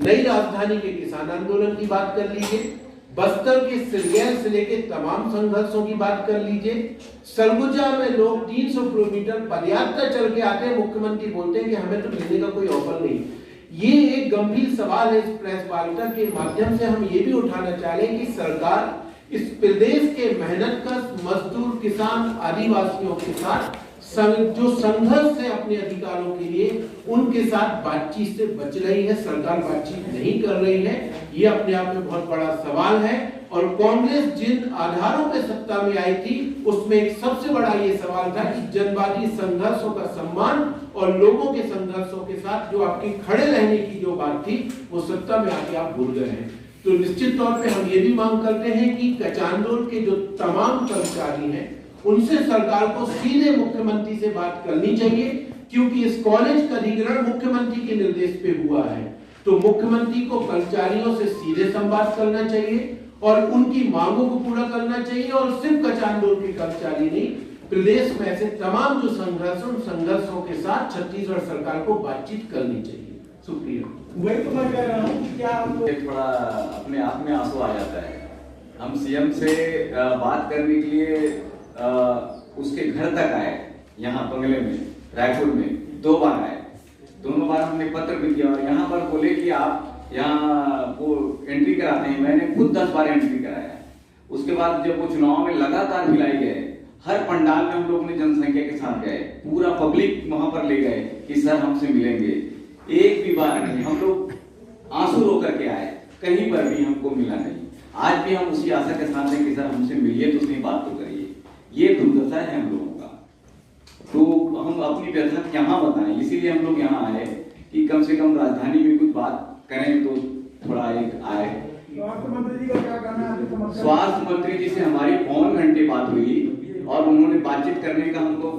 नई राजधानी के किसान आंदोलन की बात कर लीजिए, बस्तर के सिरगैर से लेके तमाम संघर्षों की बात कर लीजिए। सरगुजा में लोग 300 किलोमीटर पदयात्रा चल के आते हैं, मुख्यमंत्री बोलते हैं कि हमें तो मिलने का कोई ऑफर नहीं। ये एक गंभीर सवाल है। इस प्रेस वार्ता के माध्यम से हम ये भी उठाना चाह रहे हैं कि सरकार इस प्रदेश के मेहनतकश मजदूर, किसान, आदिवासियों के साथ जो संघर्ष है अपने अधिकारों के लिए, उनके साथ बातचीत से बच रही है। सरकार बातचीत नहीं कर रही है, ये अपने आप में बहुत बड़ा सवाल है। और कांग्रेस जिन आधारों पे सत्ता में आई थी, उसमें एक सबसे बड़ा ये सवाल था कि जनवादी संघर्षों का सम्मान और लोगों के संघर्षों के साथ जो आपकी खड़े रहने की जो बात थी, वो सत्ता में आके आप भूल गए हैं। तो निश्चित तौर पे हम ये भी मांग करते हैं कि कचांदोल के जो तमाम कर्मचारी हैं, उनसे सरकार को सीधे मुख्यमंत्री से बात करनी चाहिए, क्योंकि इस कॉलेज का अधिग्रहण मुख्यमंत्री के निर्देश पे हुआ है। तो मुख्यमंत्री को कर्मचारियों से सीधे संवाद करना चाहिए और उनकी मांगों को पूरा करना चाहिए। और सिर्फ कचांदोल के कर्मचारी नहीं, प्रदेश में ऐसे तमाम जो संघर्षों के साथ छत्तीसगढ़ सरकार को बातचीत करनी चाहिए। शुक्रिया। वही तो मैं कह रहा हूँ, क्या थोड़ा अपने आप में आंसू आ जाता है। हम सीएम से बात करने के लिए उसके घर तक आए, यहाँ बंगले में, रायपुर में 2 बार आए। दोनों बार हमने पत्र भी दिया और यहाँ पर बोले कि आप यहाँ वो एंट्री कराते हैं। मैंने खुद 10 बार एंट्री कराया। उसके बाद जब वो चुनाव में लगातार मिलाई गए, हर पंडाल में हम लोग ने जनसंख्या के साथ गए, पूरा पब्लिक वहां पर ले गए कि सर हमसे मिलेंगे। एक भी बार नहीं, हम लोग आंसू रो करके आए, कहीं पर भी हमको मिला नहीं। आज भी हम उसी आशा के साथ हैं कि सर हमसे मिलिए तो उसकी बात तो करिए। ये दुर्दशा है हम लोगों का, तो हम अपनी व्यथा कहाँ बताएं। इसीलिए हम लोग यहाँ आए कि कम से कम राजधानी में कुछ बात करें तो थोड़ा एक आए। स्वास्थ्य मंत्री जी का क्या कहना है? स्वास्थ्य मंत्री जी से हमारी 5 घंटे बात हुई और उन्होंने बातचीत करने का हमको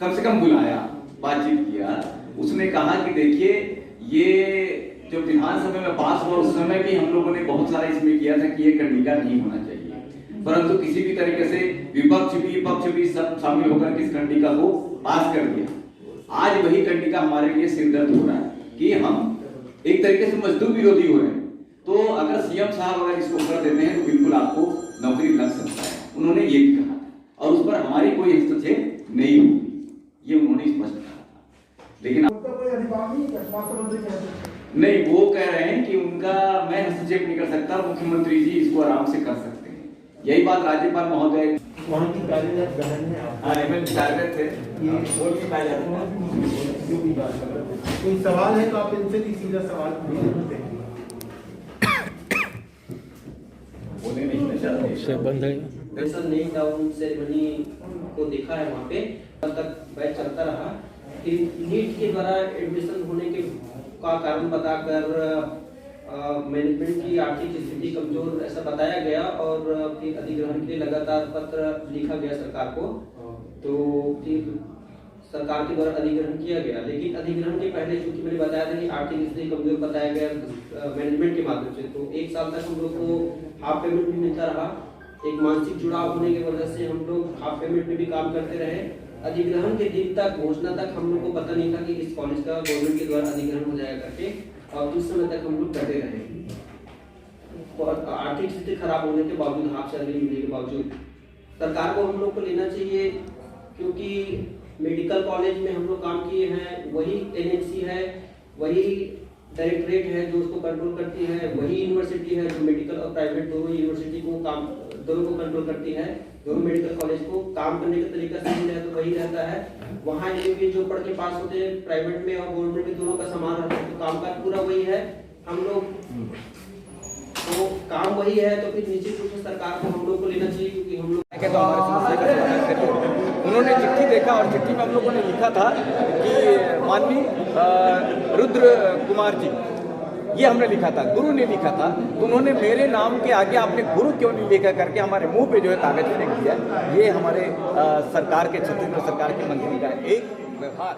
कम से कम बुलाया, बातचीत किया। उसने कहा कि देखिए, ये जो विधानसभा में पास हुआ उस समय भी हम लोगों ने बहुत सारा इसमें किया था कि ये कंडिका नहीं होना चाहिए, परंतु किसी भी तरीके से विपक्ष भी पक्ष भी सब शामिल होकर इस कंडिका को पास कर दिया। आज वही कंडिका हमारे लिए सिरदर्द हो रहा है कि हम एक तरीके से मजदूर विरोधी हो रहे हैं। तो अगर सीएम साहब अगर इसको कर देते हैं तो बिल्कुल आपको नौकरी लग सकता है, उन्होंने ये भी कहा और उस पर हमारी कोई हस्तक्षेप नहीं होगी, ये उन्होंने स्पष्ट कहा था। लेकिन नहीं, वो कह रहे हैं कि उनका मैं हस्तक्षेप नहीं कर सकता, मुख्यमंत्री जी इसको आराम से कर सकते हैं। यही बात राज्यपाल महोदय वहाँ की कार्यरत बहन है, थे, बोल के पाए जाते हैं। कोई सवाल है तो आप इनसे भी सीधा सवाल पूछ सकते हैं। बोले नहीं बंद है। नेल डाउन सेरेमनी को देखा है, वहाँ पे तब तक बैच चलता रहा कि नीट के द्वारा एडमिशन होने के का कारण बताकर मैनेजमेंट की आर्थिक स्थिति कमजोर ऐसा बताया गया और फिर अधिग्रहण के लिए लगातार पत्र लिखा गया सरकार को। तो फिर सरकार के द्वारा अधिग्रहण किया गया, लेकिन अधिग्रहण के पहले चूंकि मैंने बताया था कि आर्थिक स्थिति कमजोर बताया गया मैनेजमेंट के माध्यम से, तो 1 साल तक हम लोग को हाफ पेमेंट भी मिलता रहा। एक मानसिक जुड़ाव होने की वजह से हम लोग हाफ पेमेंट में भी काम करते रहे। अधिग्रहण के दिन तक, घोषणा तक हम लोग को पता नहीं था कि इस कॉलेज का गवर्नमेंट के द्वारा अधिग्रहण हो जाएगा करके, और उस समय तक हम लोग डटे रहे। और आर्थिक स्थिति खराब होने के बावजूद, हाफ सैलरी मिलने के बावजूद, सरकार को हम लोग को लेना चाहिए, क्योंकि मेडिकल कॉलेज में हम लोग काम किए हैं, वही एनएमसी है, वही डायरेक्टरेट है जो उसको कंट्रोल करती है, वही यूनिवर्सिटी है जो मेडिकल और प्राइवेट दोनों यूनिवर्सिटी को दोनों को कंट्रोल करती है। दोनों मेडिकल कॉलेज को काम करने का तरीका सही है तो वही रहता है। वहाँ ये जो पढ़ के पास होते हैं प्राइवेट में और गवर्नमेंट में, दोनों का समान रहता है, तो कामकाज पूरा वही है। हम लोग तो काम वही है, तो फिर निश्चित रूप से सरकार को हम लोग को लेना चाहिए, क्योंकि हम लोग तो हमारी समस्या का समाधान करिए। उन्होंने चिट्ठी देखा और चिट्ठी में हम लोगों ने लिखा था कि माननीय रुद्र कुमार जी, ये हमने लिखा था, गुरु ने लिखा था, तो उन्होंने मेरे नाम के आगे आपने गुरु क्यों नहीं लिखा करके हमारे मुंह पे जो है कागज फेंक दिया। ये हमारे सरकार के, छत्तीसगढ़ सरकार के मंत्री का एक व्यवहार